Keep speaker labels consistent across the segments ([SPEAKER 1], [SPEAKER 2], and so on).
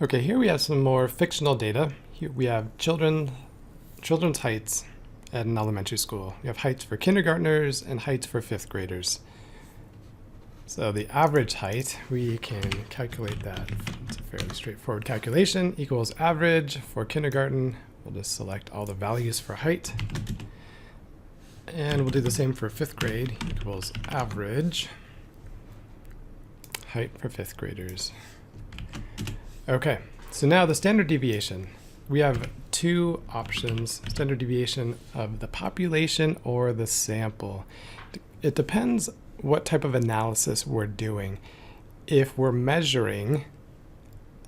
[SPEAKER 1] Okay, here we have some more fictional data. Here we have children's heights at an elementary school. We have heights for kindergartners and heights for fifth graders. So the average height, we can calculate that. It's a fairly straightforward calculation. Equals average for kindergarten. We'll just select all the values for height. And we'll do the same for fifth grade. Equals average height for fifth graders. Okay, so now the standard deviation. We have two options, standard deviation of the population or the sample. It depends what type of analysis we're doing. If we're measuring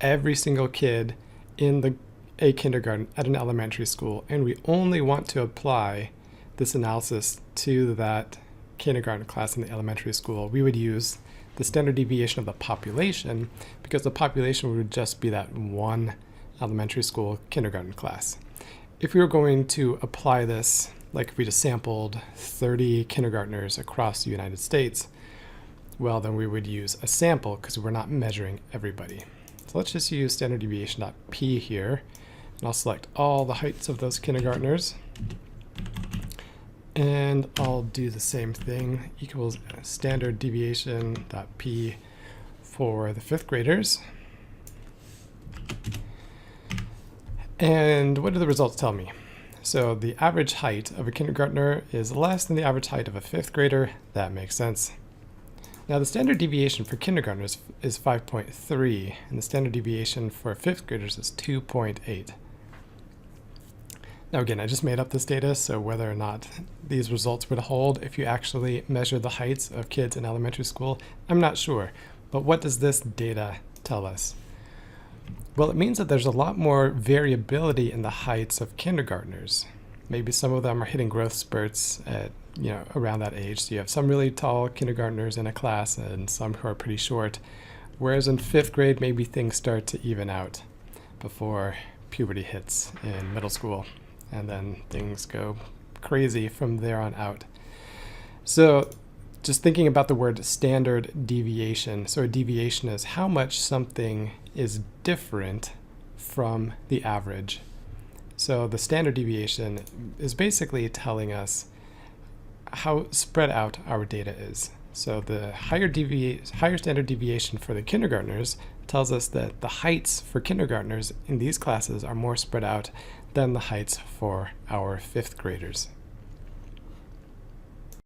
[SPEAKER 1] every single kid in a kindergarten at an elementary school, and we only want to apply this analysis to that kindergarten class in the elementary school, we would use the standard deviation of the population, because the population would just be that one elementary school kindergarten class. If we were going to apply this, like if we just sampled 30 kindergartners across the United States, well, then we would use a sample because we're not measuring everybody. So let's just use standard deviation.p here, and I'll select all the heights of those kindergartners. And I'll do the same thing, equals standard deviation.p for the fifth graders. And what do the results tell me? So the average height of a kindergartner is less than the average height of a fifth grader. That makes sense. Now the standard deviation for kindergartners is 5.3, and the standard deviation for fifth graders is 2.8. Now again, I just made up this data, so whether or not these results would hold if you actually measure the heights of kids in elementary school, I'm not sure. But what does this data tell us? Well, it means that there's a lot more variability in the heights of kindergartners. Maybe some of them are hitting growth spurts at around that age. So you have some really tall kindergartners in a class and some who are pretty short. Whereas in fifth grade, maybe things start to even out before puberty hits in middle school. And then things go crazy from there on out. So just thinking about the word standard deviation. So a deviation is how much something is different from the average. So the standard deviation is basically telling us how spread out our data is. So the higher standard deviation for the kindergartners tells us that the heights for kindergartners in these classes are more spread out than the heights for our fifth graders.